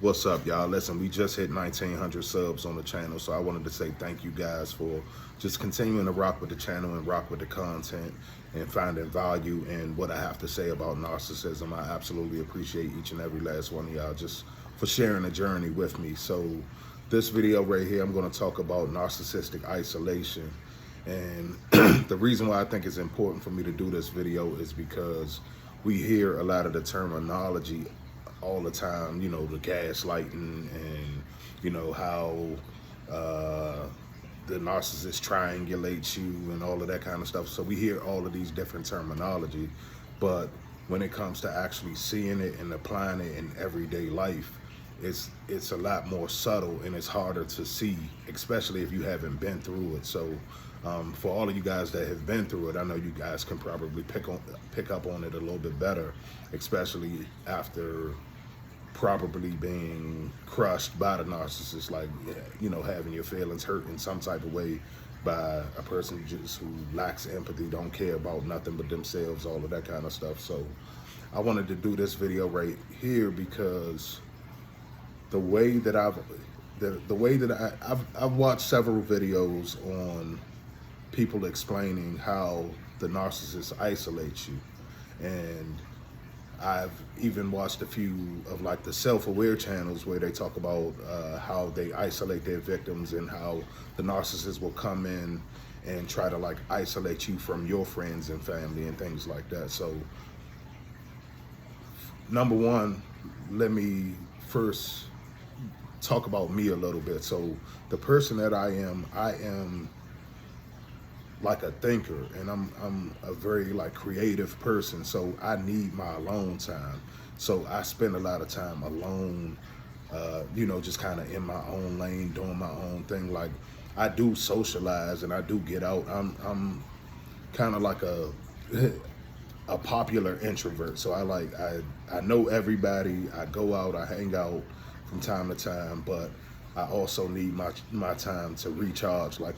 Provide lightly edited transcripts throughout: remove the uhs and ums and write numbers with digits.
What's up, y'all? Listen, we just hit 1,900 subs on the channel, so I wanted to say thank you guys for just continuing to rock with the channel and rock with the content and finding value in what I have to say about narcissism. I absolutely appreciate each and every last one of y'all just for sharing the journey with me. So this video right here, I'm going to talk about narcissistic isolation. And the reason why I think it's important for me to do this video is because we hear a lot of the terminology all the time, you know, the gaslighting and, you know, how the narcissist triangulates you and all of that kind of stuff. So we hear all of these different terminology, but when it comes to actually seeing it and applying it in everyday life, it's a lot more subtle and it's harder to see, especially if you haven't been through it. So for all of you guys that have been through it, I know you guys can probably pick up on it a little bit better, especially after probably being crushed by the narcissist, like, you know, having your feelings hurt in some type of way by a person just who lacks empathy, don't care about nothing but themselves, all of that kind of stuff. So I wanted to do this video right here because the way that I've watched several videos on people explaining how the narcissist isolates you, and I've even watched a few of like the self-aware channels where they talk about how they isolate their victims and how the narcissist will come in and try to like isolate you from your friends and family and things like that. So number one, let me first talk about me a little bit. So the person that I am like a thinker, and I'm a very like creative person, so I need my alone time. So I spend a lot of time alone, you know, just kind of in my own lane, doing my own thing. Like, I do socialize and I do get out. I'm kind of like a popular introvert, so I know everybody. I go out, I hang out from time to time, but I also need my time to recharge. Like,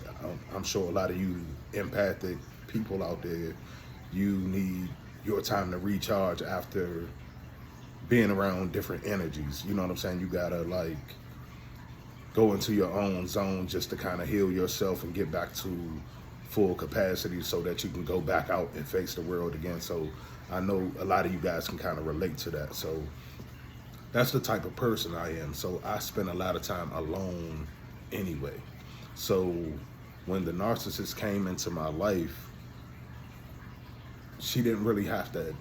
I'm sure a lot of you empathic people out there, you need your time to recharge after being around different energies. You know what I'm saying? You gotta like go into your own zone just to kind of heal yourself and get back to full capacity so that you can go back out and face the world again. So I know a lot of you guys can kind of relate to that. So that's the type of person I am. So I spend a lot of time alone anyway. So when the narcissist came into my life, she didn't really have to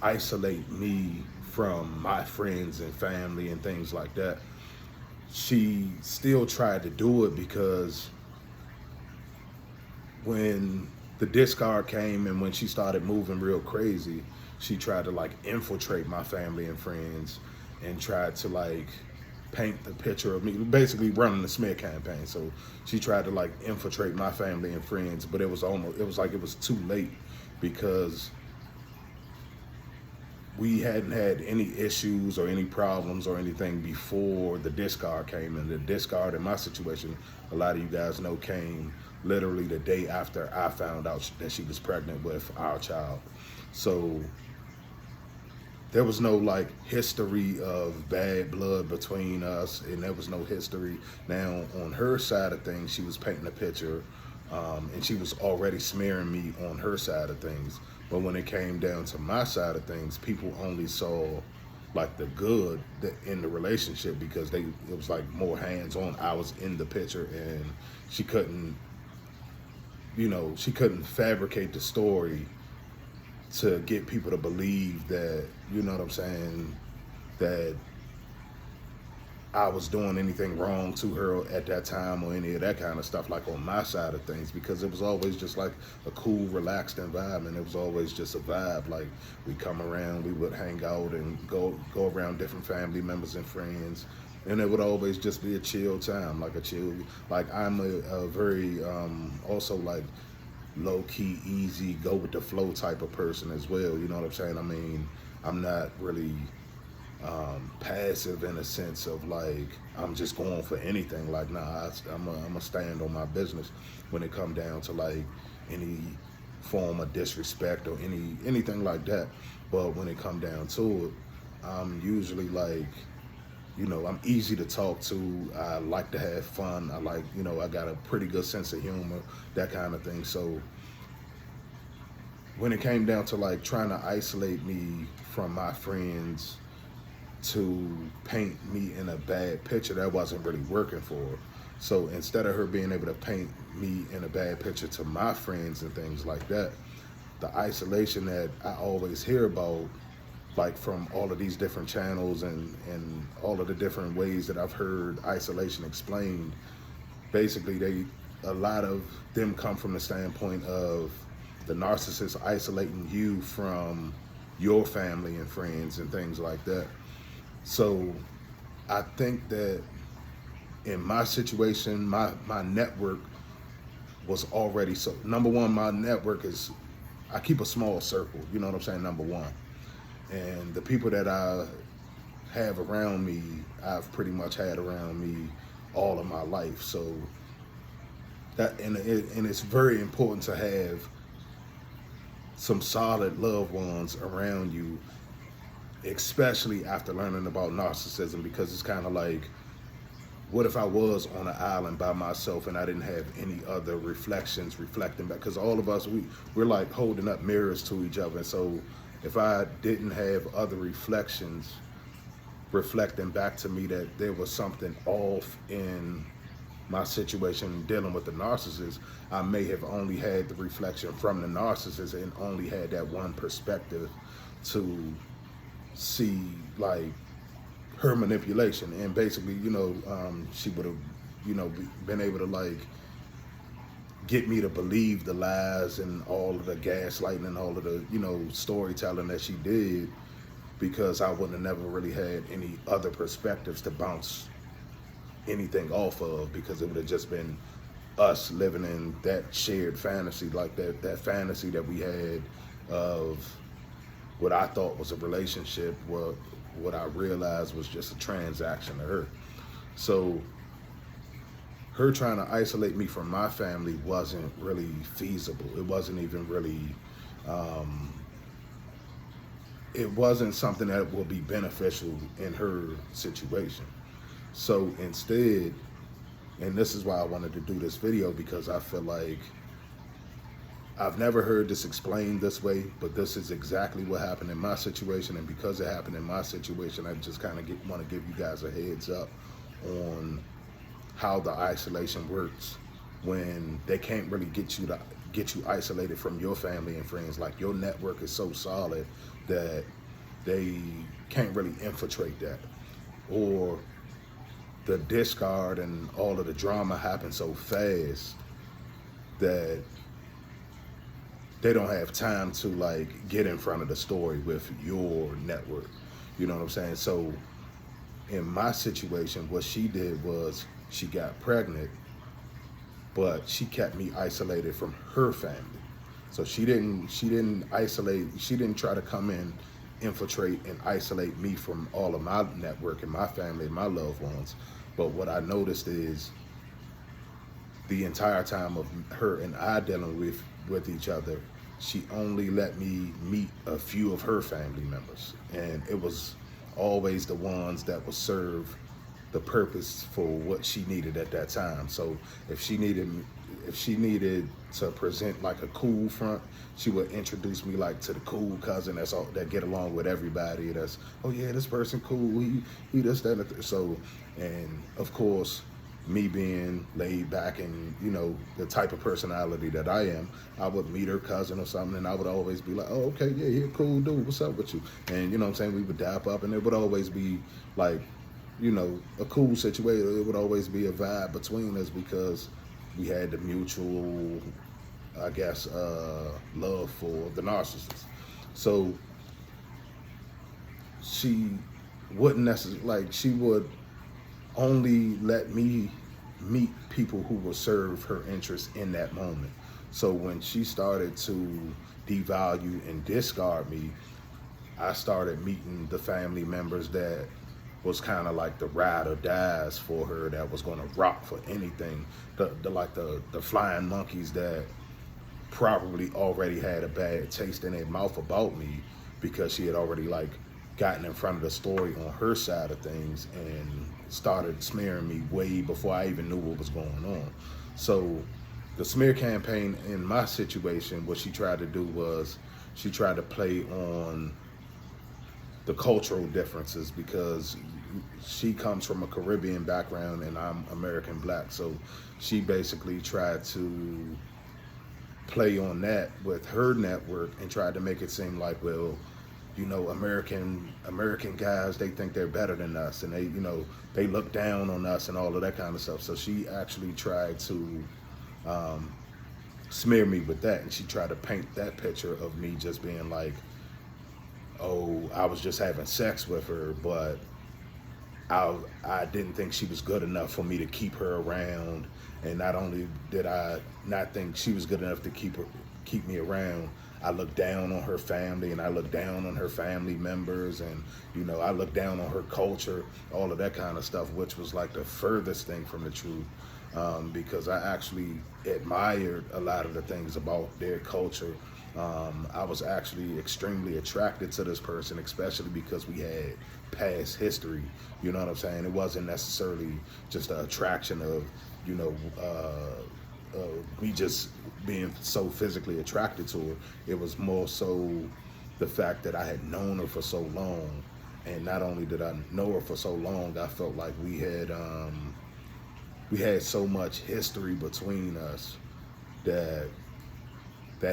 isolate me from my friends and family and things like that. She still tried to do it because when the discard came and when she started moving real crazy, she tried to like infiltrate my family and friends and tried to like paint the picture of me, basically running the smear campaign. So she tried to like infiltrate my family and friends, but it was too late because we hadn't had any issues or any problems or anything before the discard came. And the discard in my situation, a lot of you guys know, came literally the day after I found out that she was pregnant with our child. So there was no like history of bad blood between us, and there was no history. Now on her side of things, she was painting a picture, and she was already smearing me on her side of things. But when it came down to my side of things, people only saw like the good in the relationship because it was like more hands-on. I was in the picture, and she couldn't, you know, she couldn't fabricate the story to get people to believe that, you know what I'm saying, that I was doing anything wrong to her at that time or any of that kind of stuff, like on my side of things, because it was always just like a cool, relaxed environment. It was always just a vibe. Like, we come around, we would hang out and go around different family members and friends, and it would always just be a chill time, like I'm a very also like low-key, easy, go with the flow type of person as well. You know what I'm saying? I mean, I'm not really passive in a sense of like I'm just going for anything. Like, nah, I'm a stand on my business when it come down to like any form of disrespect or anything like that. But when it come down to it, I'm usually like I'm easy to talk to. I like to have fun. I like, I got a pretty good sense of humor, that kind of thing. So when it came down to like trying to isolate me from my friends to paint me in a bad picture, that wasn't really working for her. So instead of her being able to paint me in a bad picture to my friends and things like that, the isolation that I always hear about, like from all of these different channels and all of the different ways that I've heard isolation explained, basically a lot of them come from the standpoint of the narcissist isolating you from your family and friends and things like that. So I think that in my situation, my network was already, so number one, my network is, I keep a small circle, you know what I'm saying, number one. And the people that I have around me, I've pretty much had around me all of my life. So that, and it's very important to have some solid loved ones around you, especially after learning about narcissism, because it's kind of like, what if I was on an island by myself and I didn't have any other reflections reflecting back? Because all of us, we're like holding up mirrors to each other. So if I didn't have other reflections reflecting back to me that there was something off in my situation dealing with the narcissist, I may have only had the reflection from the narcissist and only had that one perspective to see, like, her manipulation. And basically, she would have, been able to, like, get me to believe the lies and all of the gaslighting and all of the, storytelling that she did, because I wouldn't have never really had any other perspectives to bounce anything off of, because it would have just been us living in that shared fantasy, like that fantasy that we had of what I thought was a relationship, what I realized was just a transaction to her. So her trying to isolate me from my family wasn't really feasible. It wasn't even really, it wasn't something that would be beneficial in her situation. So instead, and this is why I wanted to do this video, because I feel like I've never heard this explained this way, but this is exactly what happened in my situation. And because it happened in my situation, I just kind of want to give you guys a heads up on how the isolation works when they can't really get you isolated from your family and friends. Like, your network is so solid that they can't really infiltrate that, or the discard and all of the drama happens so fast that they don't have time to, like, get in front of the story with your network. You know what I'm saying? So in my situation, what she did was she got pregnant, but she kept me isolated from her family. So she didn't isolate, she didn't try to come in, infiltrate and isolate me from all of my network and my family and my loved ones. But what I noticed is the entire time of her and I dealing with each other, she only let me meet a few of her family members, and it was always the ones that would serve the purpose for what she needed at that time. So if she needed to present like a cool front, she would introduce me like to the cool cousin that's all that get along with everybody. That's, oh yeah, this person cool, he this, that, and so, and of course, me being laid back and, the type of personality that I am, I would meet her cousin or something, and I would always be like, oh, okay, yeah, you're a cool dude, what's up with you? And you know what I'm saying, we would dap up, and it would always be like, a cool situation. It would always be a vibe between us, because we had the mutual, I guess, love for the narcissist. So she wouldn't necessarily, like, she would only let me meet people who will serve her interests in that moment. So when she started to devalue and discard me, I started meeting the family members that was kind of like the ride or dies for her, that was going to rock for anything. The flying monkeys that probably already had a bad taste in their mouth about me, because she had already, like, gotten in front of the story on her side of things and started smearing me way before I even knew what was going on. So the smear campaign in my situation, what she tried to do was she tried to play on the cultural differences, because she comes from a Caribbean background and I'm American black. So she basically tried to play on that with her network and tried to make it seem like, well, you know, American guys, they think they're better than us, and they, you know, they look down on us and all of that kind of stuff. So she actually tried to smear me with that, and she tried to paint that picture of me just being like, oh, I was just having sex with her, but I didn't think she was good enough for me to keep her around. And not only did I not think she was good enough to keep me around, I looked down on her family, and I looked down on her family members, and, you know, I looked down on her culture, all of that kind of stuff, which was like the furthest thing from the truth, because I actually admired a lot of the things about their culture. I was actually extremely attracted to this person, especially because we had past history. You know what I'm saying? It wasn't necessarily just an attraction of, you know, me just being so physically attracted to her. It was more so the fact that I had known her for so long, and not only did I know her for so long, I felt like we had so much history between us that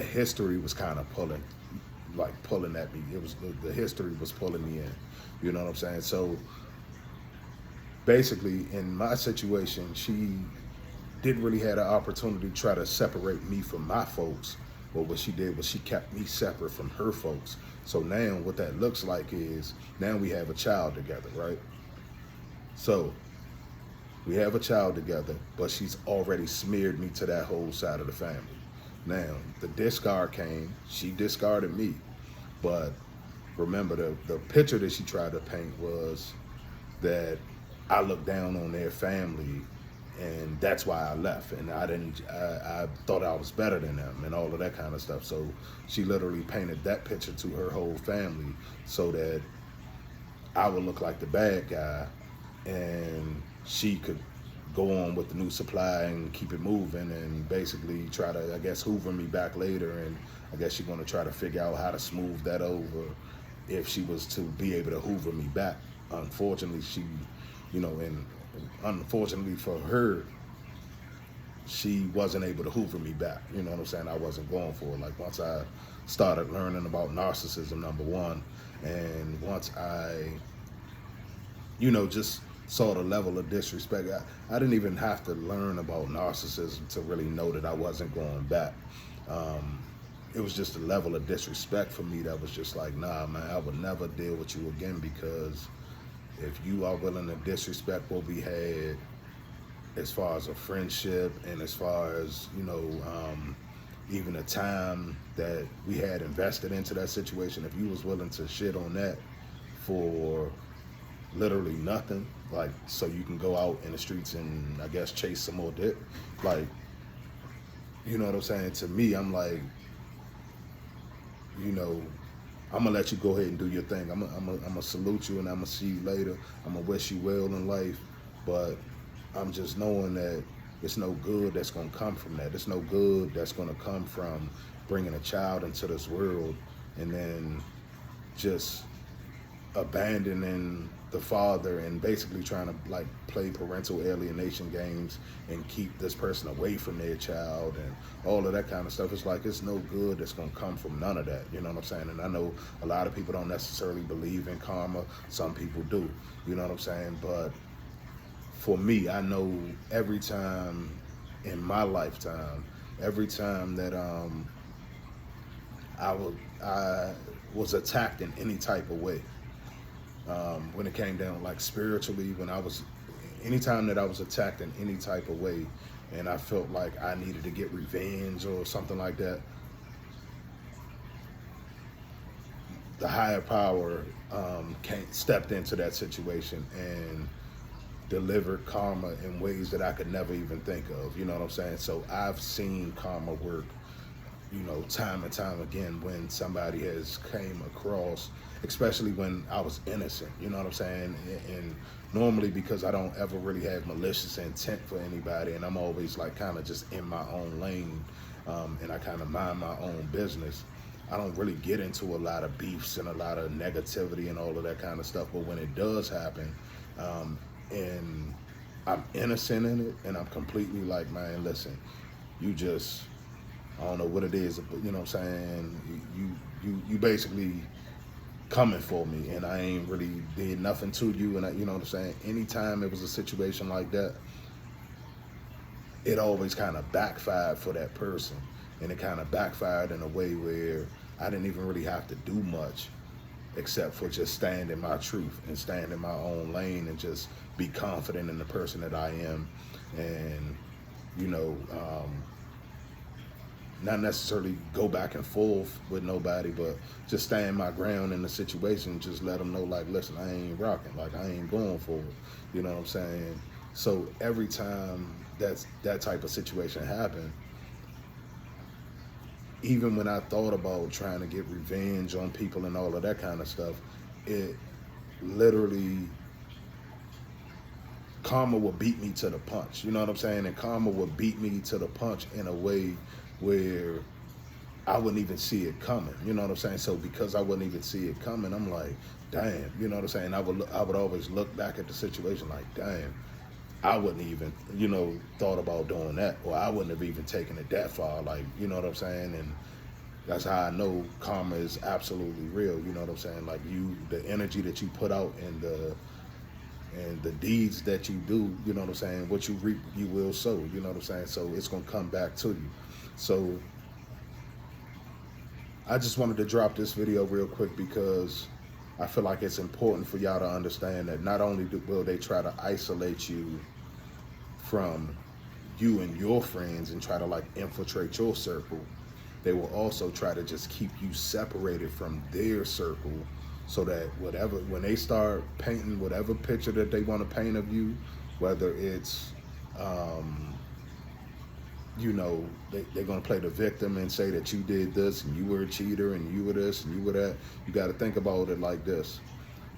history was kind of pulling at me. It was the history was pulling me in. You know what I'm saying? So basically, in my situation, she didn't really have an opportunity to try to separate me from my folks. But what she did was she kept me separate from her folks. So now what that looks like is, now we have a child together, right? So we have a child together, but she's already smeared me to that whole side of the family. Now, the discard came, she discarded me, but remember the picture that she tried to paint was that I looked down on their family, and that's why I left, and I thought I was better than them and all of that kind of stuff. So she literally painted that picture to her whole family so that I would look like the bad guy, and she could go on with the new supply and keep it moving, and basically try to, I guess, hoover me back later. And I guess she's going to try to figure out how to smooth that over if she was to be able to hoover me back. Unfortunately, she, you know, and unfortunately for her, she wasn't able to hoover me back. You know what I'm saying? I wasn't going for it. Like, once I started learning about narcissism, number one, and once I, you know, just saw the level of disrespect. I didn't even have to learn about narcissism to really know that I wasn't going back. It was just a level of disrespect for me that was just like, nah, man, I would never deal with you again, because if you are willing to disrespect what we had as far as a friendship, and as far as, you know, even the time that we had invested into that situation, if you was willing to shit on that for literally nothing, like, so you can go out in the streets and, I guess, chase some more dick, like, you know what I'm saying? To me, I'm like, you know, I'm gonna let you go ahead and do your thing. I'm gonna salute you, and I'm gonna see you later. I'm gonna wish you well in life, but I'm just knowing that it's no good that's gonna come from that. It's no good that's gonna come from bringing a child into this world and then just abandoning the father and basically trying to, like, play parental alienation games and keep this person away from their child and all of that kind of stuff. It's like, it's no good that's gonna come from none of that. You know what I'm saying? And I know a lot of people don't necessarily believe in karma. Some people do. You know what I'm saying? But for me, I know every time in my lifetime, every time that I was attacked in any type of way, when it came down, like, spiritually, anytime that I was attacked in any type of way and I felt like I needed to get revenge or something like that, the higher power stepped into that situation and delivered karma in ways that I could never even think of. You know what I'm saying? So I've seen karma work, you know, time and time again when somebody has came across, especially when I was innocent, you know what I'm saying? And normally, because I don't ever really have malicious intent for anybody, and I'm always like kind of just in my own lane, and I kind of mind my own business, I don't really get into a lot of beefs and a lot of negativity and all of that kind of stuff. But when it does happen, and I'm innocent in it, and I'm completely like, man, listen, you just, I don't know what it is, but you know what I'm saying? You basically coming for me, and I ain't really did nothing to you, and you know what I'm saying? Anytime it was a situation like that, it always kind of backfired for that person, and it kind of backfired in a way where I didn't even really have to do much except for just stand in my truth and stand in my own lane and just be confident in the person that I am, and you know, not necessarily go back and forth with nobody, but just stand my ground in the situation, just let them know, like, listen, I ain't rocking, like, I ain't going for it, you know what I'm saying? So every time that type of situation happened, even when I thought about trying to get revenge on people and all of that kind of stuff, it literally, karma would beat me to the punch, you know what I'm saying? And karma would beat me to the punch in a way where I wouldn't even see it coming, you know what I'm saying? So because I wouldn't even see it coming, I'm like, damn, you know what I'm saying? I would always look back at the situation like, damn, I wouldn't even, you know, thought about doing that, or I wouldn't have even taken it that far, like, you know what I'm saying? And that's how I know karma is absolutely real, you know what I'm saying? Like, the energy that you put out and the deeds that you do, you know what I'm saying? What you reap, you will sow, you know what I'm saying? So it's gonna come back to you. So I just wanted to drop this video real quick because I feel like it's important for y'all to understand that not only will they try to isolate you from you and your friends and try to like infiltrate your circle, they will also try to just keep you separated from their circle, so that whatever, when they start painting whatever picture that they want to paint of you, whether it's you know, they're going to play the victim and say that you did this and you were a cheater and you were this and you were that. You got to think about it like this.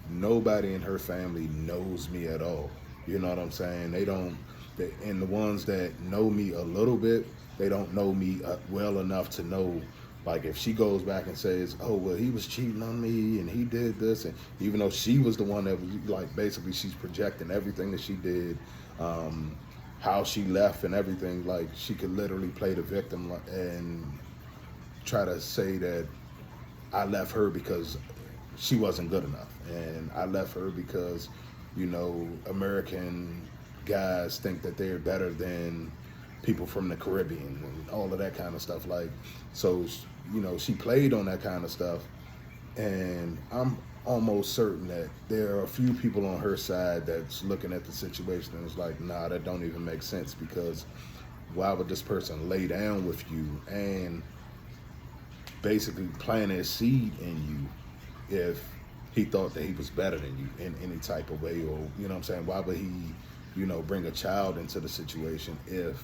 Nobody in her family knows me at all. You know what I'm saying? And the ones that know me a little bit, they don't know me well enough to know, like, if she goes back and says, oh, well, he was cheating on me and he did this, and even though she was the one that was, like, basically she's projecting everything that she did, how she left and everything, like, she could literally play the victim and try to say that I left her because she wasn't good enough, and I left her because, you know, American guys think that they're better than people from the Caribbean and all of that kind of stuff. Like, so, you know, she played on that kind of stuff, and I'm almost certain that there are a few people on her side that's looking at the situation and it's like, nah, that don't even make sense, because why would this person lay down with you and basically plant a seed in you if he thought that he was better than you in any type of way? Or, you know what I'm saying, why would he, you know, bring a child into the situation if,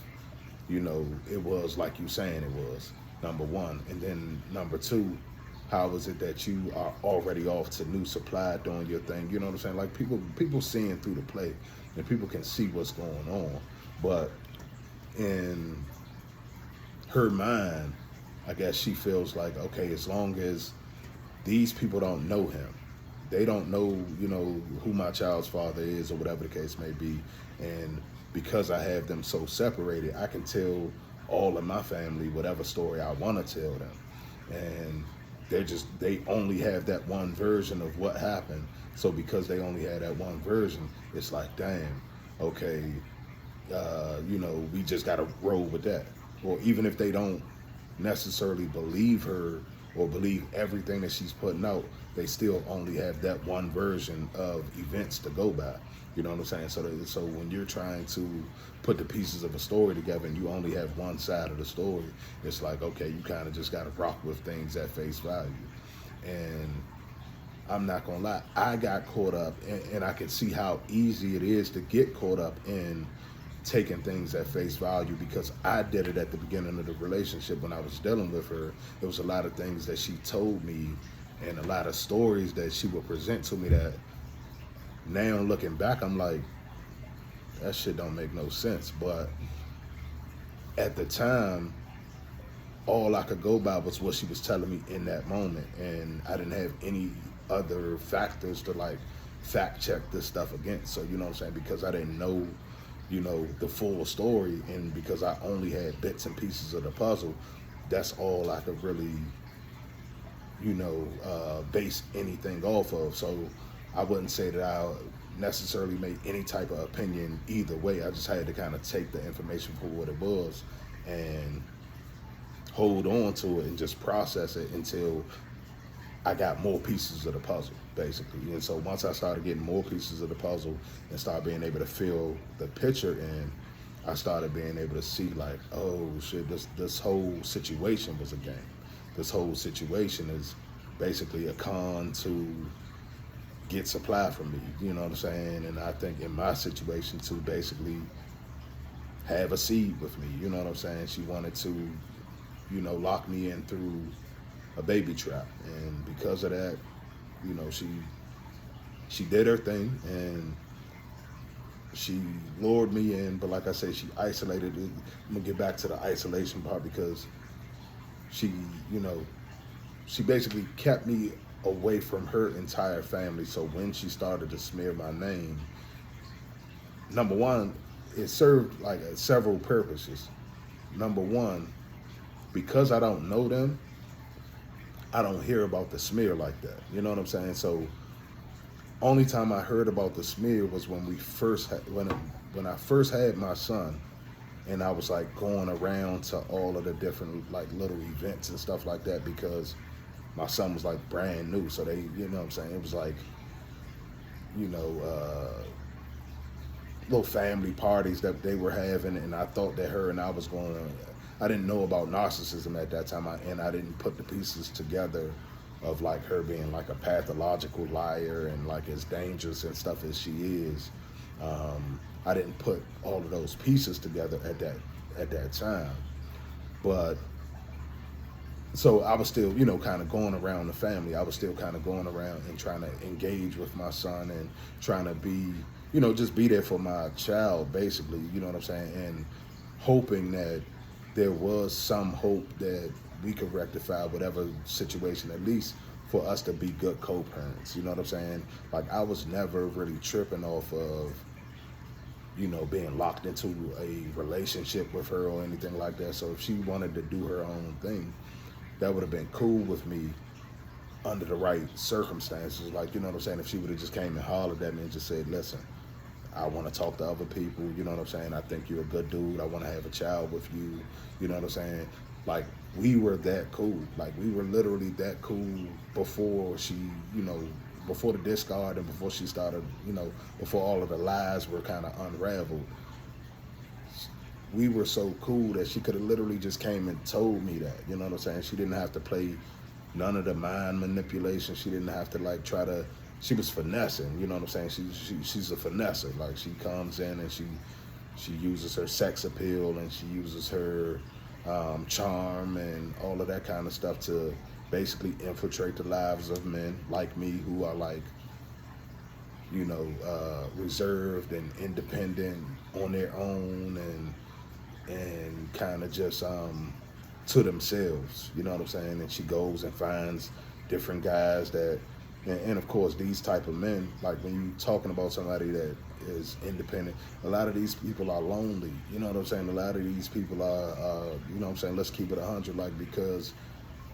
you know, it was like you saying it was, number one. And then number two, how is it that you are already off to new supply doing your thing? You know what I'm saying? Like, people seeing through the play, and people can see what's going on. But in her mind, I guess she feels like, okay, as long as these people don't know him, they don't know, you know, who my child's father is or whatever the case may be, and because I have them so separated, I can tell all of my family whatever story I want to tell them. And they only have that one version of what happened. So because they only had that one version, it's like, damn, okay, you know, we just got to roll with that. Or even if they don't necessarily believe her or believe everything that she's putting out, they still only have that one version of events to go by. You know what I'm saying? So when you're trying to put the pieces of a story together and you only have one side of the story, it's like, okay, you kind of just got to rock with things at face value. And I'm not gonna lie, I got caught up, and I can see how easy it is to get caught up in taking things at face value, because I did it at the beginning of the relationship when I was dealing with her. There was a lot of things that she told me and a lot of stories that she would present to me that now looking back, I'm like, that shit don't make no sense. But at the time, all I could go by was what she was telling me in that moment. And I didn't have any other factors to like fact check this stuff against. So, you know what I'm saying? Because I didn't know, you know, the full story, and because I only had bits and pieces of the puzzle, that's all I could really, you know, base anything off of. So I wouldn't say that I necessarily made any type of opinion either way. I just had to kind of take the information for what it was and hold on to it and just process it until I got more pieces of the puzzle, basically. And so once I started getting more pieces of the puzzle and started being able to fill the picture in, I started being able to see like, oh shit, this whole situation was a game. This whole situation is basically a con to get supply from me, you know what I'm saying? And I think in my situation to basically have a seed with me, you know what I'm saying? She wanted to, you know, lock me in through a baby trap. And because of that, you know, she did her thing and she lured me in, but like I say, she isolated it. I'm gonna get back to the isolation part, because she, you know, she basically kept me away from her entire family. So when she started to smear my name, number one, it served like several purposes. Number one, because I don't know them, I don't hear about the smear like that. You know what I'm saying? So only time I heard about the smear was when we first had, when I first had my son, and I was like going around to all of the different like little events and stuff like that, because my son was like brand new. So they, you know what I'm saying? It was like, you know, little family parties that they were having, and I thought that her and I was going to, I didn't know about narcissism at that time, and I didn't put the pieces together of like her being like a pathological liar and like as dangerous and stuff as she is. I didn't put all of those pieces together at that time. But so I was still, you know, kind of going around the family. I was still kind of going around and trying to engage with my son and trying to be, you know, just be there for my child, basically, you know what I'm saying? And hoping that there was some hope that we could rectify whatever situation, at least for us to be good co-parents, you know what I'm saying? Like, I was never really tripping off of, you know, being locked into a relationship with her or anything like that. So if she wanted to do her own thing, that would have been cool with me under the right circumstances. Like, you know what I'm saying? If she would have just came and hollered at me and just said, listen, I want to talk to other people, you know what I'm saying? I think you're a good dude. I want to have a child with you, you know what I'm saying? Like, we were that cool. Like, we were literally that cool before she, you know, before the discard and before she started, you know, before all of the lies were kind of unraveled. We were so cool that she could have literally just came and told me that, you know what I'm saying? She didn't have to play none of the mind manipulation. She didn't have to like try to, she was finessing, you know what I'm saying? She's a finesser. Like, she comes in and she uses her sex appeal and she uses her charm and all of that kind of stuff to basically infiltrate the lives of men like me, who are like, you know, reserved and independent on their own and kind of just to themselves, you know what I'm saying? And she goes and finds different guys that, and of course these type of men, like when you talking about somebody that is independent, a lot of these people are lonely, you know what I'm saying? A lot of these people are, you know what I'm saying, let's keep it 100, like, because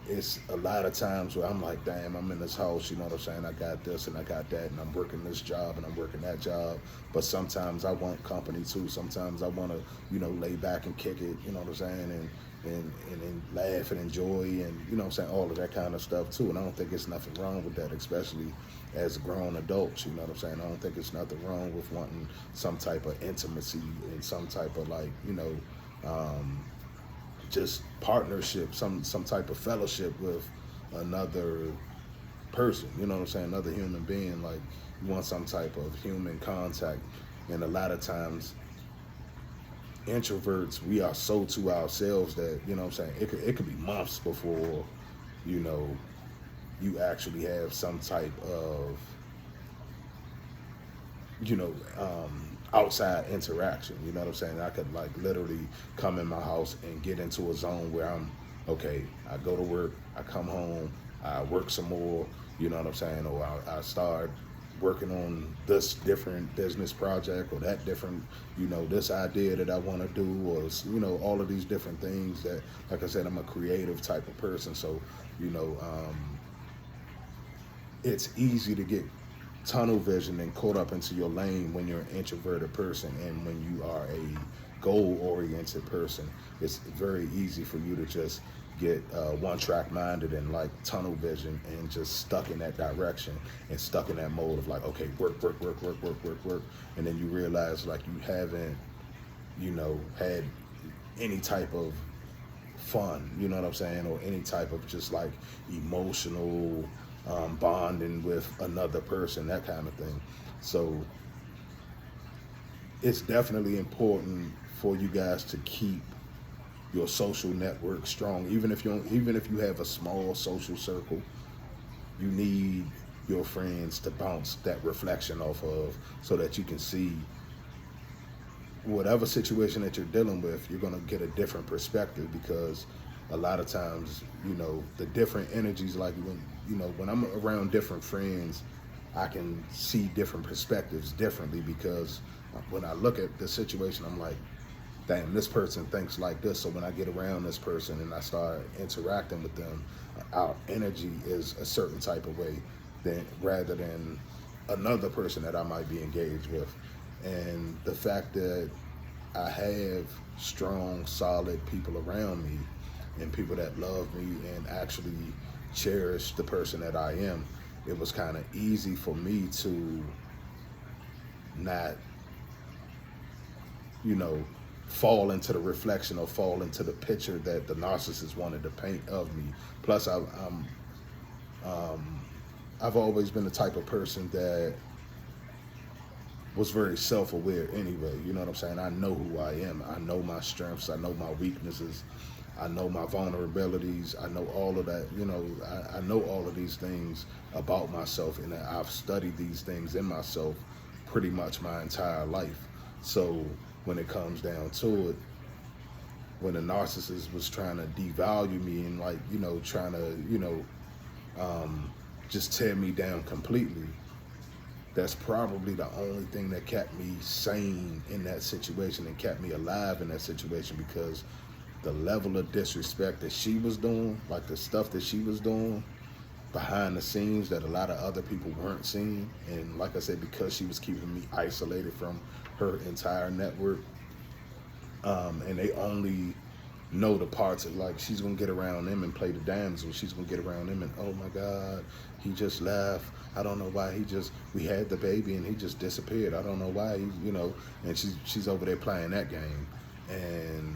it's a lot of times where I'm like, damn, I'm in this house, you know what I'm saying? I got this and I got that, and I'm working this job and I'm working that job. But sometimes I want company too. Sometimes I want to, you know, lay back and kick it, you know what I'm saying? And laugh and enjoy and, you know what I'm saying, all of that kind of stuff too. And I don't think there's nothing wrong with that, especially as grown adults, you know what I'm saying? I don't think there's nothing wrong with wanting some type of intimacy and some type of, like, you know, just partnership, some type of fellowship with another person, you know what I'm saying, another human being. Like, you want some type of human contact. And a lot of times introverts, we are so to ourselves that, you know what I'm saying, it could be months before, you know, you actually have some type of, you know, outside interaction. You know what I'm saying? I could like literally come in my house and get into a zone where I'm, okay, I go to work, I come home, I work some more, you know what I'm saying? Or I start working on this different business project or that different, you know, this idea that I want to do, or, you know, all of these different things that, like I said, I'm a creative type of person. So, you know, it's easy to get tunnel vision and caught up into your lane when you're an introverted person, and when you are a goal-oriented person, it's very easy for you to just get one-track minded and like tunnel vision and just stuck in that direction and stuck in that mode of like, okay, work, and then you realize like you haven't, you know, had any type of fun, you know what I'm saying, or any type of just like emotional bonding with another person, that kind of thing. So it's definitely important for you guys to keep your social network strong. Even if you have a small social circle, you need your friends to bounce that reflection off of, so that you can see whatever situation that you're dealing with, you're going to get a different perspective. Because a lot of times, you know, the different energies, like when, you know, when I'm around different friends, I can see different perspectives differently, because when I look at the situation, I'm like, damn, this person thinks like this. So when I get around this person and I start interacting with them, our energy is a certain type of way, rather than another person that I might be engaged with. And the fact that I have strong, solid people around me, and people that love me and actually cherish the person that I am, it was kind of easy for me to not, you know, fall into the reflection or fall into the picture that the narcissist wanted to paint of me. Plus, I've always been the type of person that was very self-aware anyway. You know what I'm saying? I know who I am. I know my strengths. I know my weaknesses. I know my vulnerabilities. I know all of that. You know, I know all of these things about myself, and I've studied these things in myself pretty much my entire life. So when it comes down to it, when the narcissist was trying to devalue me and, like, you know, trying to, you know, just tear me down completely, that's probably the only thing that kept me sane in that situation and kept me alive in that situation. Because the level of disrespect that she was doing, like the stuff that she was doing behind the scenes that a lot of other people weren't seeing, and like I said, because she was keeping me isolated from her entire network, and they only know the parts of, like, she's gonna get around them and play the damsel. She's gonna get around them and, oh my God, he just left. I don't know why we had the baby and he just disappeared. I don't know why, you know, and she's over there playing that game. And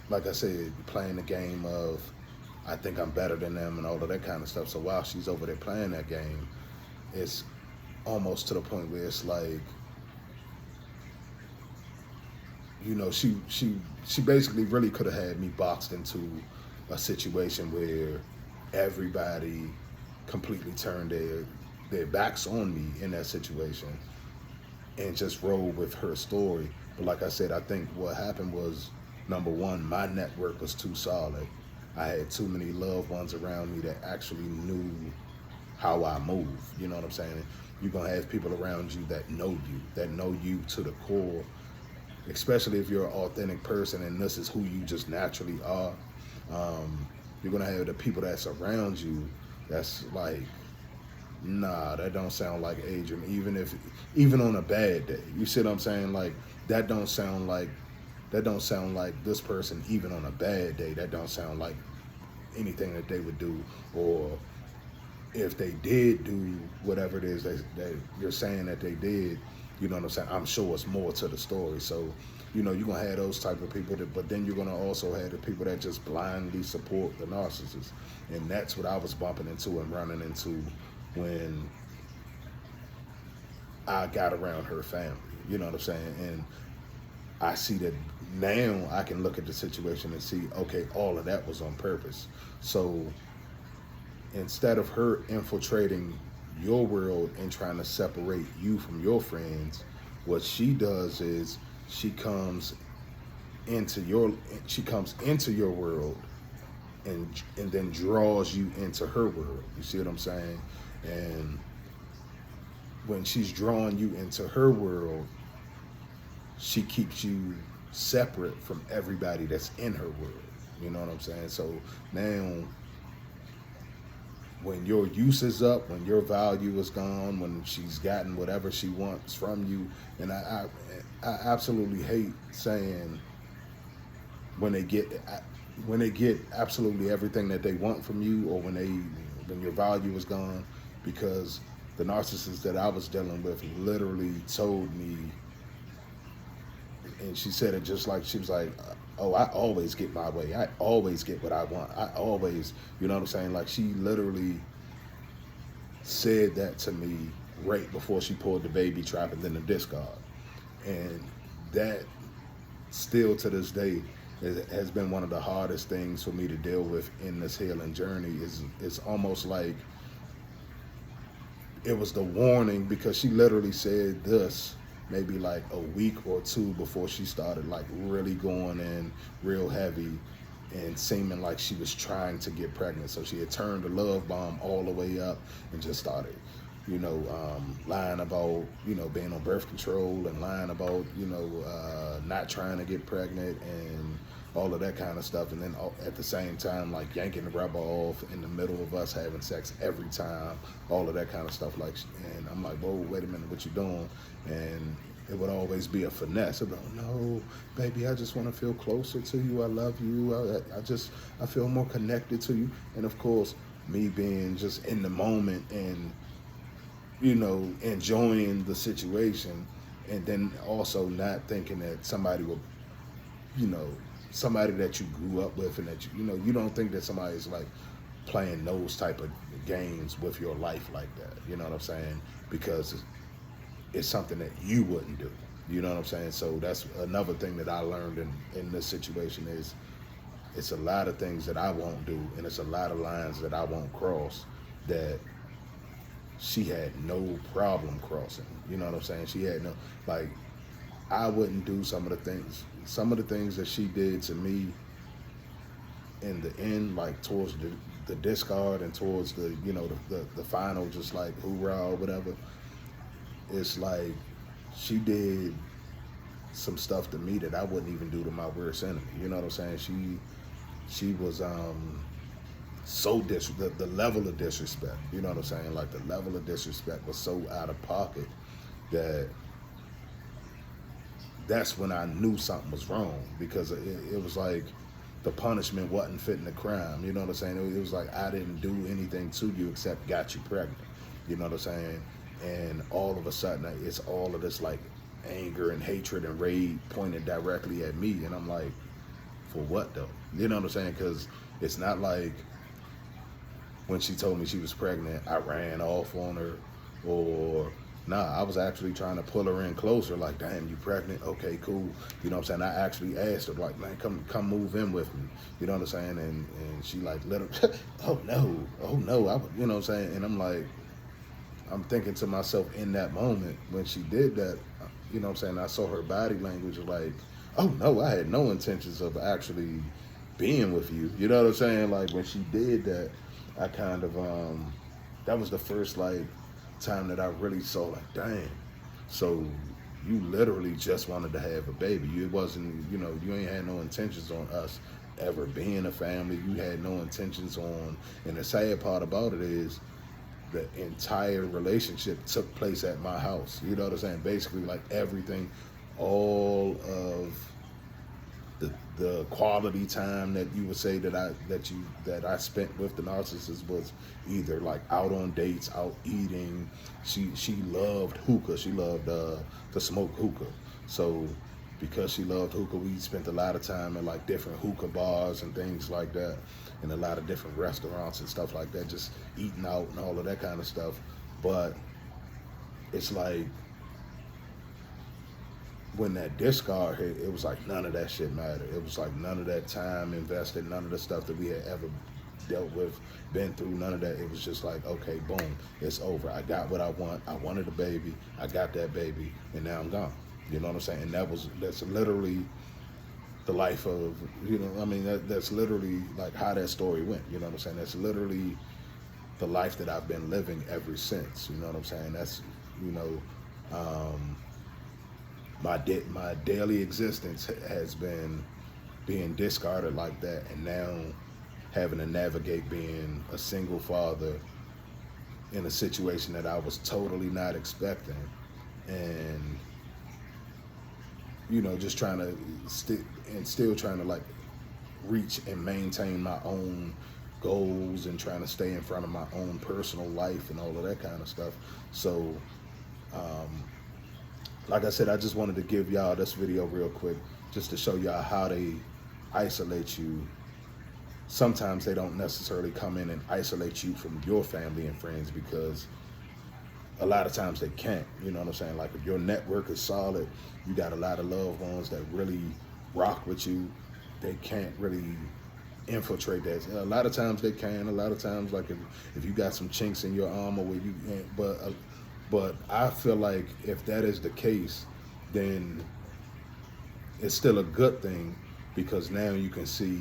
like I said, playing the game of, I think I'm better than them and all of that kind of stuff. So while she's over there playing that game, it's almost to the point where it's like, you know, she basically really could have had me boxed into a situation where everybody completely turned their backs on me in that situation and just roll with her story. But like I said, I think what happened was, number one, my network was too solid. I had too many loved ones around me that actually knew how I move. You know what I'm saying? You're going to have people around you that know you to the core, especially if you're an authentic person and this is who you just naturally are. You're going to have the people that's around you that's like, nah, that don't sound like Adrian, even on a bad day. You see what I'm saying? Like, that don't sound like this person even on a bad day. That don't sound like anything that they would do. Or if they did do whatever it is that you're saying that they did, you know what I'm saying, I'm sure it's more to the story. So, you know, you're going to have those type of people, but then you're going to also have the people that just blindly support the narcissist. And that's what I was bumping into and running into when I got around her family. You know what I'm saying? And I see that now I can look at the situation and see, okay, all of that was on purpose. So instead of her infiltrating your world and trying to separate you from your friends, what she does is she comes into your world and then draws you into her world. You see what I'm saying? And when she's drawing you into her world, she keeps you separate from everybody that's in her world. You know what I'm saying? So now, when your use is up, when your value is gone, when she's gotten whatever she wants from you, and I absolutely hate saying when they get absolutely everything that they want from you, or when your value is gone, because the narcissist that I was dealing with literally told me, and she said it just like, she was like, oh, I always get my way. I always get what I want. I always, you know what I'm saying? Like, she literally said that to me right before she pulled the baby trap and then the discard. And that still to this day has been one of the hardest things for me to deal with in this healing journey. It's almost like it was the warning, because she literally said this maybe like a week or two before she started like really going in real heavy and seeming like she was trying to get pregnant. So she had turned the love bomb all the way up and just started, lying about, being on birth control, and lying about, not trying to get pregnant and all of that kind of stuff. And then at the same time, like yanking the rubber off in the middle of us having sex every time, all of that kind of stuff. Like, and I'm like, whoa, wait a minute, what you doing? And it would always be a finesse about, no, baby, I just want to feel closer to you. I love you. I feel more connected to you. And of course, me being just in the moment and, enjoying the situation, and then also not thinking that somebody will, somebody that you grew up with, and that you don't think that somebody's like playing those type of games with your life like that. You know what I'm saying? Because it's something that you wouldn't do. You know what I'm saying? So that's another thing that I learned in this situation is it's a lot of things that I won't do, and it's a lot of lines that I won't cross that she had no problem crossing. You know what I'm saying? She had no, like, I wouldn't do some of the things that she did to me in the end, like towards the discard and towards the, the final, just like hoorah or whatever. It's like she did some stuff to me that I wouldn't even do to my worst enemy. You know what I'm saying? She was so the level of disrespect. You know what I'm saying? Like, the level of disrespect was so out of pocket that that's when I knew something was wrong, because it was like the punishment wasn't fitting the crime. You know what I'm saying? It was like, I didn't do anything to you except got you pregnant. You know what I'm saying? And all of a sudden, it's all of this like anger and hatred and rage pointed directly at me. And I'm like, for what though? You know what I'm saying? Because it's not like when she told me she was pregnant, I ran off on her, or nah, I was actually trying to pull her in closer, like, damn, you pregnant? Okay, cool. You know what I'm saying? I actually asked her, like, man, come move in with me. You know what I'm saying? And she like, oh no, you know what I'm saying? And I'm like, I'm thinking to myself in that moment when she did that, you know what I'm saying? I saw her body language like, oh no, I had no intentions of actually being with you. You know what I'm saying? Like, when she did that, I kind of, that was the first like time that I really saw like, dang, so you literally just wanted to have a baby. It wasn't, you ain't had no intentions on us ever being a family. You had no intentions on, and the sad part about it is the entire relationship took place at my house. You know what I'm saying? Basically, like, everything, all of the quality time that you would say that I spent with the narcissist was either like out on dates, out eating. She loved hookah. She loved to smoke hookah. So because she loved hookah, we spent a lot of time in like different hookah bars and things like that, and a lot of different restaurants and stuff like that, just eating out and all of that kind of stuff. But it's like when that discard hit, it was like none of that shit mattered. It was like none of that time invested, none of the stuff that we had ever dealt with, been through, none of that. It was just like, okay, boom, it's over. I got what I want. I wanted a baby. I got that baby, and now I'm gone. You know what I'm saying? And that's literally the life of, you know, I mean, that's literally like how that story went. You know what I'm saying? That's literally the life that I've been living ever since. You know what I'm saying? That's, you know, my daily existence has been being discarded like that, and now having to navigate being a single father in a situation that I was totally not expecting, and you know, just trying to still trying to like reach and maintain my own goals and trying to stay in front of my own personal life and all of that kind of stuff. So like I said, I just wanted to give y'all this video real quick just to show y'all how they isolate you. Sometimes they don't necessarily come in and isolate you from your family and friends, because a lot of times they can't. You know what I'm saying? Like, if your network is solid, you got a lot of loved ones that really rock with you, they can't really infiltrate that. A lot of times they can. A lot of times, like, if you got some chinks in your armor where you can't, but I feel like if that is the case, then it's still a good thing, because now you can see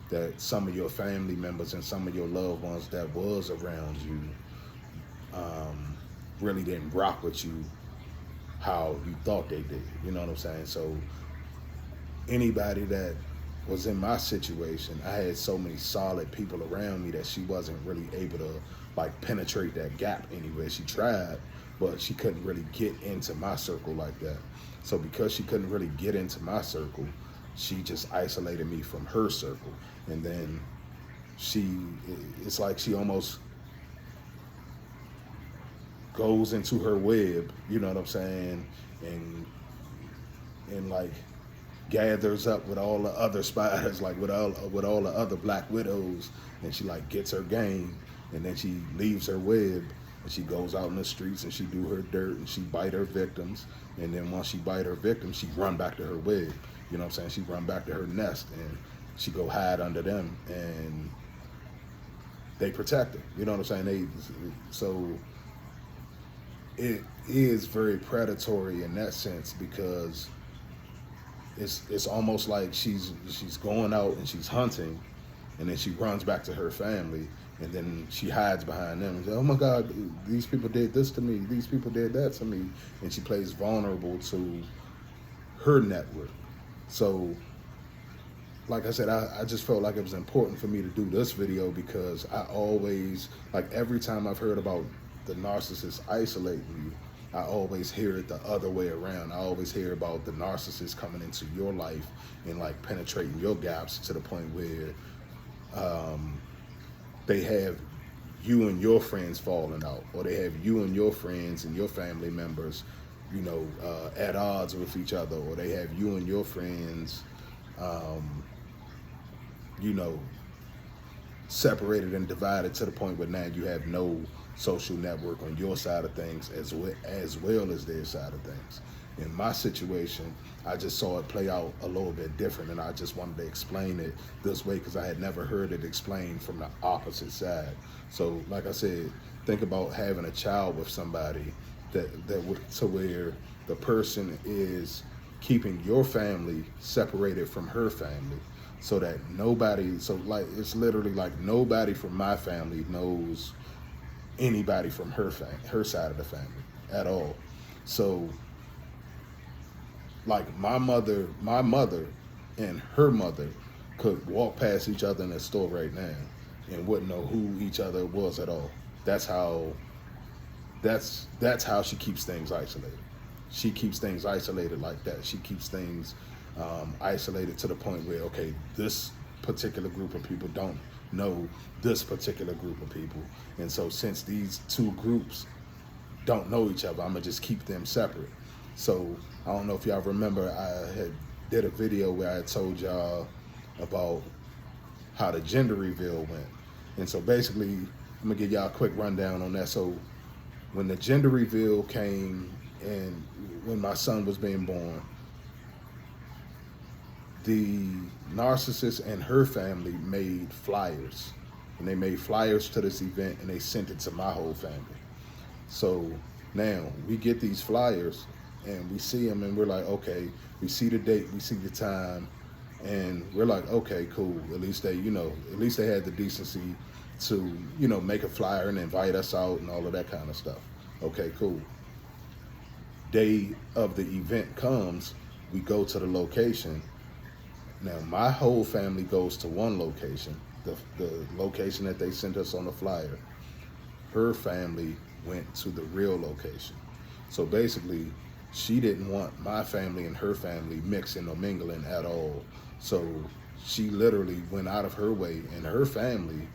that some of your family members and some of your loved ones that was around you really didn't rock with you how you thought they did. You know what I'm saying? So anybody that was in my situation, I had so many solid people around me that she wasn't really able to like penetrate that gap anywhere. She tried, but she couldn't really get into my circle like that. So because she couldn't really get into my circle, she just isolated me from her circle. And then it's like she almost goes into her web, you know what I'm saying, and like gathers up with all the other spiders, like with all the other black widows, and she like gets her game, and then she leaves her web, and she goes out in the streets and she do her dirt, and she bite her victims, and then once she bite her victims, she run back to her web. You know what I'm saying? She run back to her nest, and she go hide under them, and they protect her. You know what I'm saying? So it is very predatory in that sense, because it's almost like she's going out and she's hunting, and then she runs back to her family, and then she hides behind them and says, oh my God, these people did this to me, these people did that to me, and she plays vulnerable to her network. So like I said, I just felt like it was important for me to do this video, because I always, like, every time I've heard about the narcissists isolating you, I always hear it the other way around. I always hear about the narcissist coming into your life and like penetrating your gaps to the point where they have you and your friends falling out, or they have you and your friends and your family members, you know, at odds with each other, or they have you and your friends, you know, separated and divided to the point where now you have no social network on your side of things as well as their side of things. In my situation, I just saw it play out a little bit different, and I just wanted to explain it this way because I had never heard it explained from the opposite side. So like I said, think about having a child with somebody that to where the person is keeping your family separated from her family, so that nobody, so like it's literally like nobody from my family knows anybody from her side of the family at all. So like my mother and her mother could walk past each other in a store right now and wouldn't know who each other was at all. That's how she keeps things isolated. She keeps things isolated like that. She keeps things isolated to the point where, okay, this particular group of people don't know this particular group of people. And so since these two groups don't know each other, I'm gonna just keep them separate. So I don't know if y'all remember, I had did a video where I told y'all about how the gender reveal went. And so basically, I'm gonna give y'all a quick rundown on that. So when the gender reveal came and when my son was being born, the narcissist and her family made flyers, and they made flyers to this event, and they sent it to my whole family. So now we get these flyers and we see them, and we're like, okay, we see the date, we see the time, and we're like, okay, cool. At least they, at least they had the decency to, make a flyer and invite us out and all of that kind of stuff. Okay, cool. Day of the event comes, we go to the location. Now my whole family goes to one location, the location that they sent us on the flyer. Her family went to the real location. So basically, she didn't want my family and her family mixing or mingling at all. So she literally went out of her way, and her family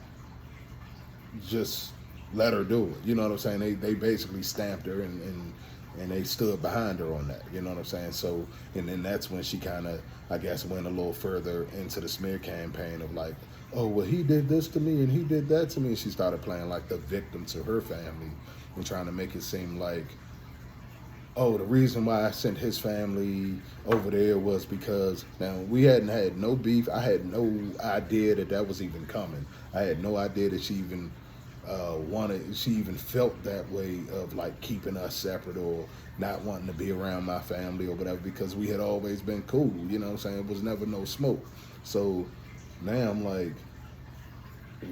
just let her do it. You know what I'm saying? They basically stamped her, and they stood behind her on that. You know what I'm saying? So, and then that's when she kind of, I guess, went a little further into the smear campaign of like, oh, well, he did this to me and he did that to me. And she started playing like the victim to her family and trying to make it seem like, oh, the reason why I sent his family over there was because, now, we hadn't had no beef. I had no idea that was even coming. I had no idea that she even she even felt that way of like keeping us separate or not wanting to be around my family or whatever, because we had always been cool. You know what I'm saying? It was never no smoke. So now I'm like,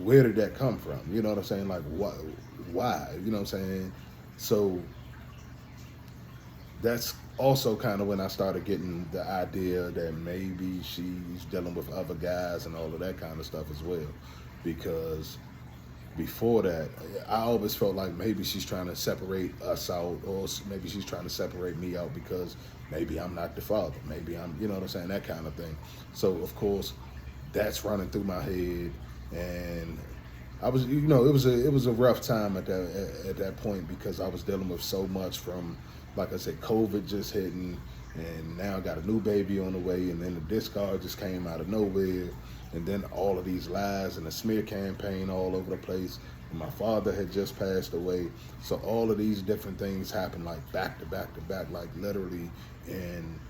where did that come from? You know what I'm saying? Like, why? You know what I'm saying? So that's also kind of when I started getting the idea that maybe she's dealing with other guys and all of that kind of stuff as well. Because before that, I always felt like maybe she's trying to separate us out, or maybe she's trying to separate me out because maybe I'm not the father. Maybe I'm, you know what I'm saying, that kind of thing. So, of course, that's running through my head. And I was, it was a rough time at that point, because I was dealing with so much from, like I said, COVID just hitting, and now I got a new baby on the way, and then the discard just came out of nowhere, and then all of these lies and the smear campaign all over the place. And my father had just passed away, so all of these different things happened like back to back to back, like literally in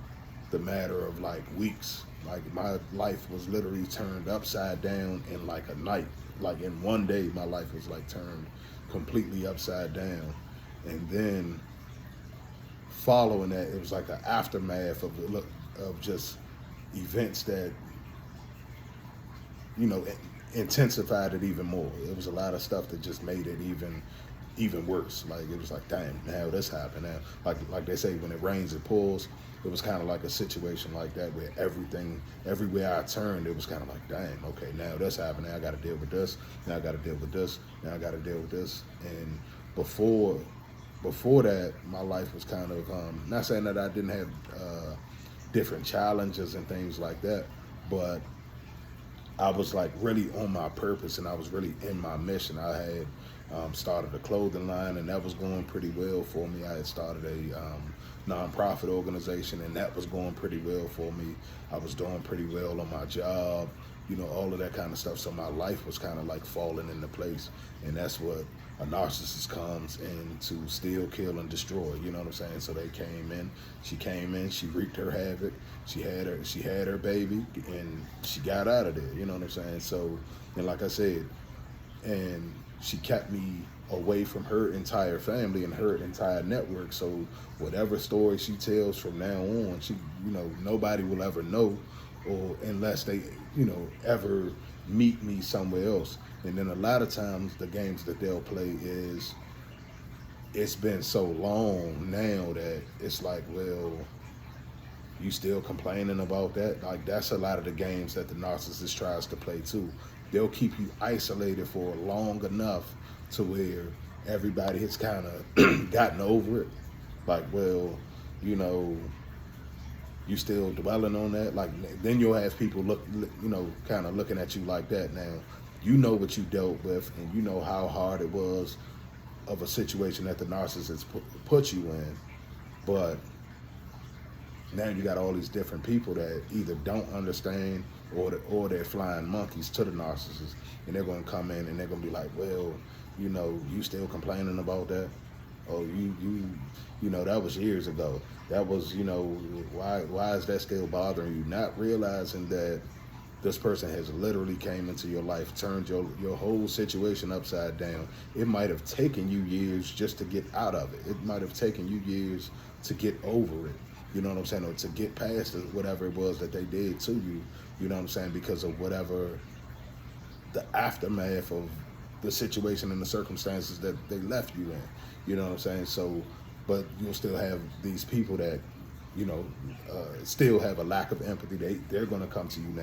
the matter of like weeks. Like my life was literally turned upside down in like a night. Like in one day, my life was like turned completely upside down. And then following that, it was like an aftermath of just events that, intensified it even more. It was a lot of stuff that just made it even worse. Like it was like, damn, now this happened. Now, like they say, when it rains, it pours. It was kind of like a situation like that where everywhere I turned, it was kind of like, dang, okay, now this happened. Now I got to deal with this. Now I got to deal with this. Now I got to deal with this. And before that, my life was kind of, not saying that I didn't have different challenges and things like that, but I was like really on my purpose, and I was really in my mission. I had started a clothing line, and that was going pretty well for me. I had started a nonprofit organization, and that was going pretty well for me. I was doing pretty well on my job, all of that kind of stuff. So my life was kind of like falling into place, and that's what a narcissist comes in to steal, kill, and destroy. You know what I'm saying? So they came in. She came in. She wreaked her havoc. She had her baby, and she got out of there. You know what I'm saying? So, and like I said, and she kept me away from her entire family and her entire network. So whatever story she tells from now on, she, nobody will ever know, or unless they, ever meet me somewhere else. And then a lot of times the games that they'll play is, it's been so long now that it's like, well, you still complaining about that? Like, that's a lot of the games that the narcissist tries to play too. They'll keep you isolated for long enough to where everybody has kind of gotten over it. Like, well, you still dwelling on that? Like, then you'll have people kind of looking at you like that. Now, you know what you dealt with, and you know how hard it was of a situation that the narcissist put you in. But now you got all these different people that either don't understand, or they're flying monkeys to the narcissist, and they're going to come in and they're going to be like, well, you still complaining about that? Oh, you know, that was years ago. That was, you know, why is that still bothering you? Not realizing that this person has literally came into your life, turned your whole situation upside down. It might have taken you years just to get out of it. It might have taken you years to get over it. You know what I'm saying? Or to get past whatever it was that they did to you. You know what I'm saying? Because of whatever the aftermath of the situation and the circumstances that they left you in. You know what I'm saying? So, but you'll still have these people that, you know, still have a lack of empathy. They're going to come to you now.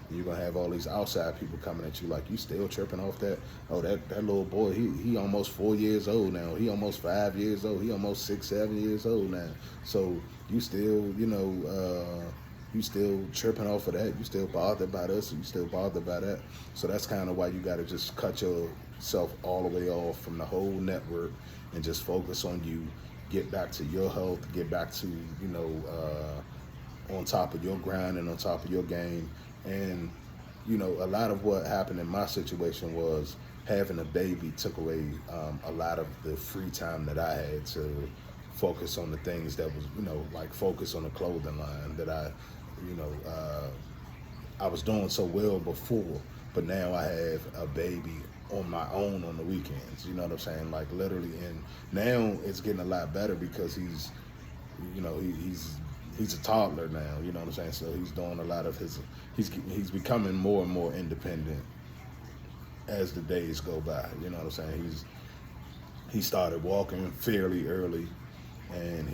And you're going to have all these outside people coming at you like, you still tripping off that? Oh, that little boy, he almost 4 years old now. He almost 5 years old. He almost 6, 7 years old now. So you still, you know, you still tripping off of that. You still bothered by this. You still bothered by that. So that's kind of why you got to just cut yourself all the way off from the whole network and just focus on you. Get back to your health. Get back to, you know, on top of your grind and on top of your game. And, you know, a lot of what happened in my situation was having a baby took away a lot of the free time that I had to focus on the things that was, you know, like focus on the clothing line that I was doing so well before, but now I have a baby on my own on the weekends. You know what I'm saying? Like literally, and now it's getting a lot better because he's, you know, he's a toddler now. You know what I'm saying? So he's doing a lot of he's becoming more and more independent as the days go by. You know what I'm saying? He started walking fairly early, and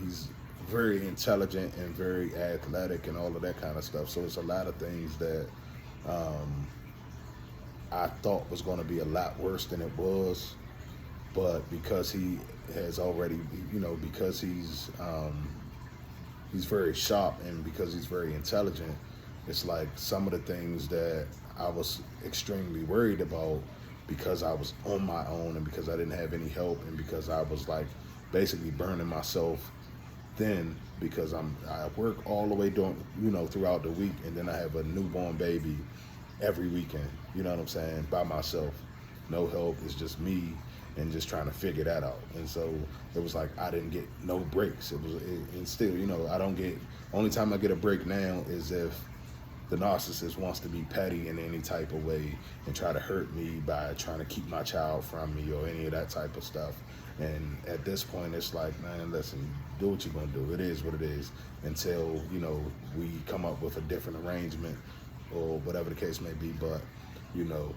he's very intelligent and very athletic and all of that kind of stuff. So it's a lot of things that I thought was going to be a lot worse than it was, but because he has already, you know, because he's very sharp and because he's very intelligent, it's like some of the things that I was extremely worried about because I was on my own and because I didn't have any help and because I was like basically burning myself thin because I work all the way during, you know, throughout the week, and then I have a newborn baby every weekend, you know what I'm saying, by myself. No help, it's just me and just trying to figure that out. And so it was like I didn't get no breaks. And still, you know, I don't get, only time I get a break now is if the narcissist wants to be petty in any type of way and try to hurt me by trying to keep my child from me or any of that type of stuff. And at this point, it's like, man, listen, do what you're gonna do. It is what it is until, you know, we come up with a different arrangement or whatever the case may be. But, you know,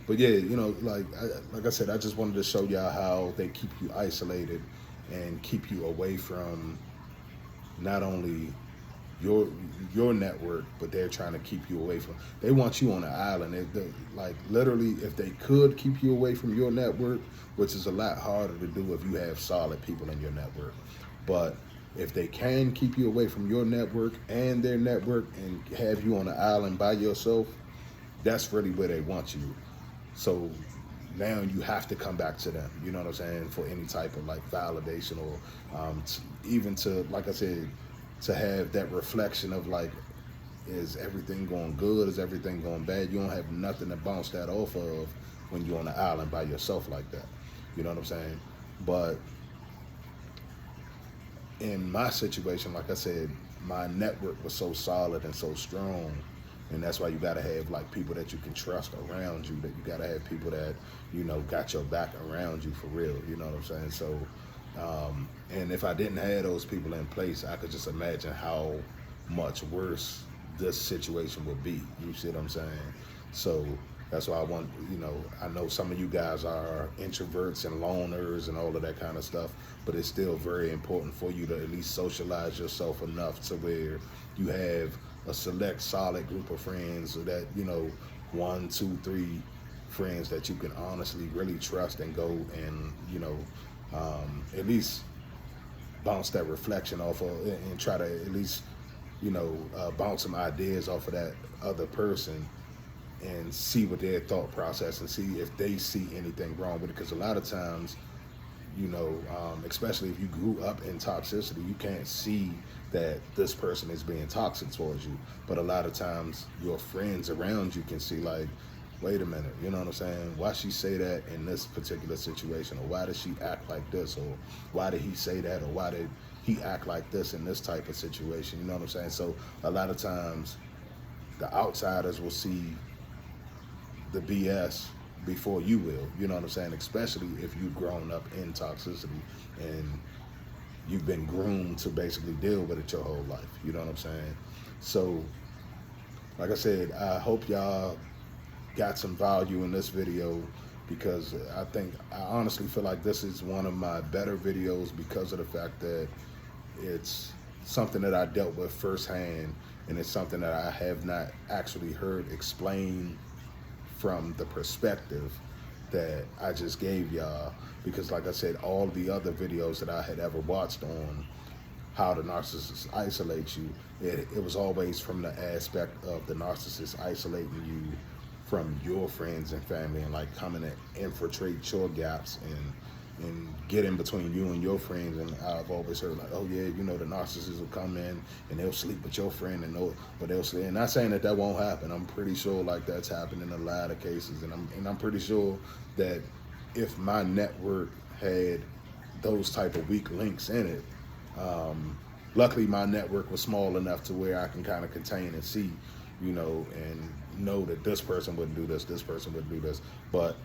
but yeah, you know, like I said, I just wanted to show y'all how they keep you isolated and keep you away from not only your network, but they're trying to keep you away from. They want you on an island. They like literally, if they could keep you away from your network, which is a lot harder to do if you have solid people in your network, but if they can keep you away from your network and their network and have you on an island by yourself, that's really where they want you. So now you have to come back to them, you know what I'm saying, for any type of like validation or even to, like I said, to have that reflection of like, is everything going good? Is everything going bad? You don't have nothing to bounce that off of when you're on the island by yourself like that. You know what I'm saying? But in my situation, like I said, my network was so solid and so strong, and that's why you gotta have like people that you can trust around you, that you gotta have people that, you know, got your back around you for real, you know what I'm saying? So and if I didn't have those people in place, I could just imagine how much worse this situation would be. You see what I'm saying? So that's why I want, you know, I know some of you guys are introverts and loners and all of that kind of stuff, but it's still very important for you to at least socialize yourself enough to where you have a select, solid group of friends, so that, you know, 1, 2, 3 friends that you can honestly really trust and go and, you know, at least bounce that reflection off of and try to at least, you know, bounce some ideas off of that other person and see what their thought process and see if they see anything wrong with it. Because a lot of times, you know, especially if you grew up in toxicity, you can't see that this person is being toxic towards you. But a lot of times your friends around you can see like, wait a minute, you know what I'm saying? Why she say that in this particular situation? Or why did she act like this? Or why did he say that? Or why did he act like this in this type of situation? You know what I'm saying? So a lot of times the outsiders will see the BS before you will, you know what I'm saying? Especially if you've grown up in toxicity and you've been groomed to basically deal with it your whole life, you know what I'm saying? So, like I said, I hope y'all got some value in this video, because I honestly feel like this is one of my better videos because of the fact that it's something that I dealt with firsthand, and it's something that I have not actually heard explained from the perspective that I just gave y'all. Because like I said, all the other videos that I had ever watched on how the narcissists isolate you, it was always from the aspect of the narcissist isolating you from your friends and family, and like coming to infiltrate your gaps and get in between you and your friends. And I've always heard like, oh yeah, you know, the narcissists will come in and they'll sleep with your friend, and know, but they'll sleep. And not saying that won't happen. I'm pretty sure like that's happened in a lot of cases, and I'm pretty sure that if my network had those type of weak links in it, luckily my network was small enough to where I can kind of contain and see, you know, and know that this person wouldn't do this person wouldn't do this. But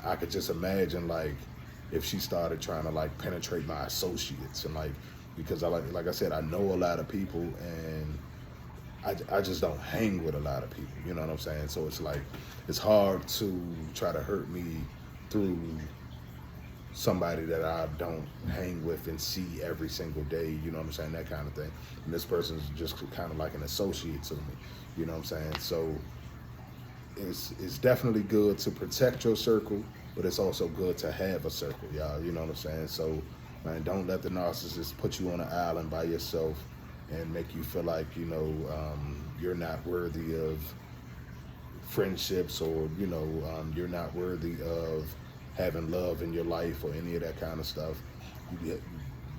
I could just imagine like if she started trying to like penetrate my associates, and like, because I like I said, I know a lot of people, and I just don't hang with a lot of people, you know what I'm saying? So it's like, it's hard to try to hurt me through somebody that I don't hang with and see every single day, you know what I'm saying, that kind of thing. And this person's just kind of like an associate to me, you know what I'm saying? So it's definitely good to protect your circle, but it's also good to have a circle, y'all, you know what I'm saying? So, man, don't let the narcissist put you on an island by yourself and make you feel like, you know, you're not worthy of friendships, or, you know, you're not worthy of having love in your life or any of that kind of stuff. You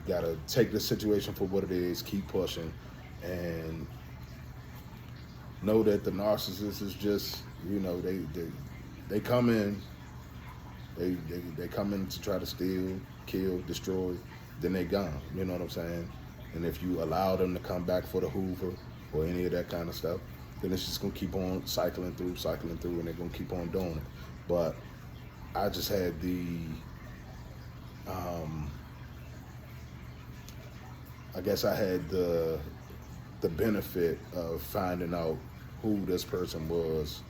gotta take the situation for what it is, keep pushing, and know that the narcissist is just, you know, they come in, they come in to try to steal, kill, destroy, then they gone, you know what I'm saying? And if you allow them to come back for the Hoover or any of that kind of stuff, then it's just gonna keep on cycling through, and they're gonna keep on doing it. But I just had I guess I had the benefit of finding out who this person was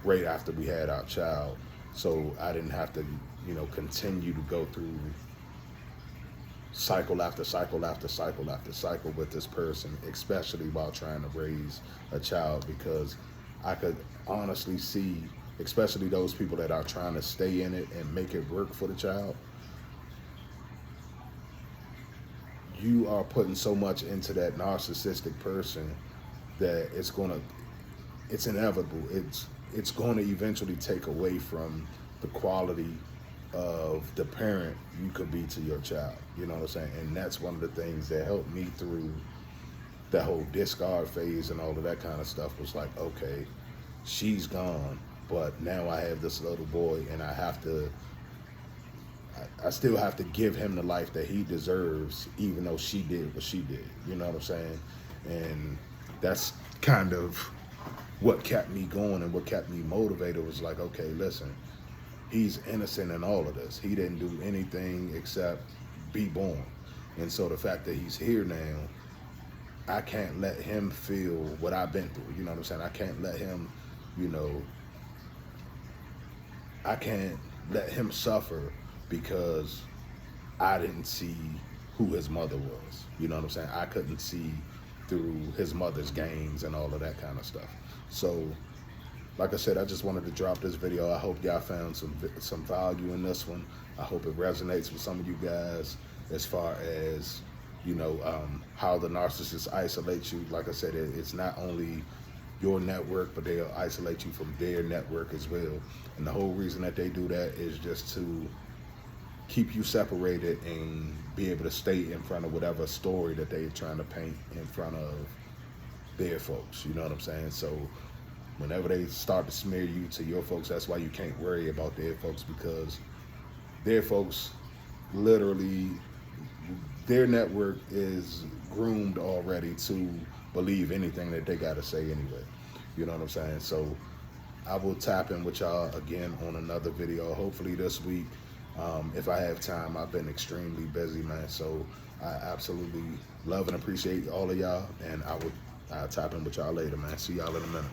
right after we had our child. So I didn't have to, you know, continue to go through cycle after cycle after cycle after cycle with this person, especially while trying to raise a child, because I could honestly see, especially those people that are trying to stay in it and make it work for the child, you are putting so much into that narcissistic person that it's inevitable. It's going to eventually take away from the quality of the parent you could be to your child, you know what I'm saying? And that's one of the things that helped me through that whole discard phase and all of that kind of stuff, was like, okay, she's gone, but now I have this little boy, and I still have to give him the life that he deserves, even though she did what she did, you know what I'm saying? And that's kind of what kept me going and what kept me motivated. Was like, okay, listen, he's innocent in all of this. He didn't do anything except be born. And so the fact that he's here now, I can't let him feel what I've been through, you know what I'm saying? I can't let him, you know, I can't let him suffer because I didn't see who his mother was, you know what I'm saying? I couldn't see through his mother's games and all of that kind of stuff. So, like I said, I just wanted to drop this video. I hope y'all found some value in this one. I hope it resonates with some of you guys as far as, you know, how the narcissists isolate you. Like I said, it's not only your network, but they'll isolate you from their network as well. And the whole reason that they do that is just to keep you separated and be able to stay in front of whatever story that they're trying to paint in front of their folks, you know what I'm saying? So Whenever they start to smear you to your folks, that's why you can't worry about their folks, because their folks literally, their network is groomed already to believe anything that they got to say anyway. You know what I'm saying? So I will tap in with y'all again on another video, hopefully this week. If I have time. I've been extremely busy, man. So I absolutely love and appreciate all of y'all, and I'll tap in with y'all later, man. See y'all in a minute.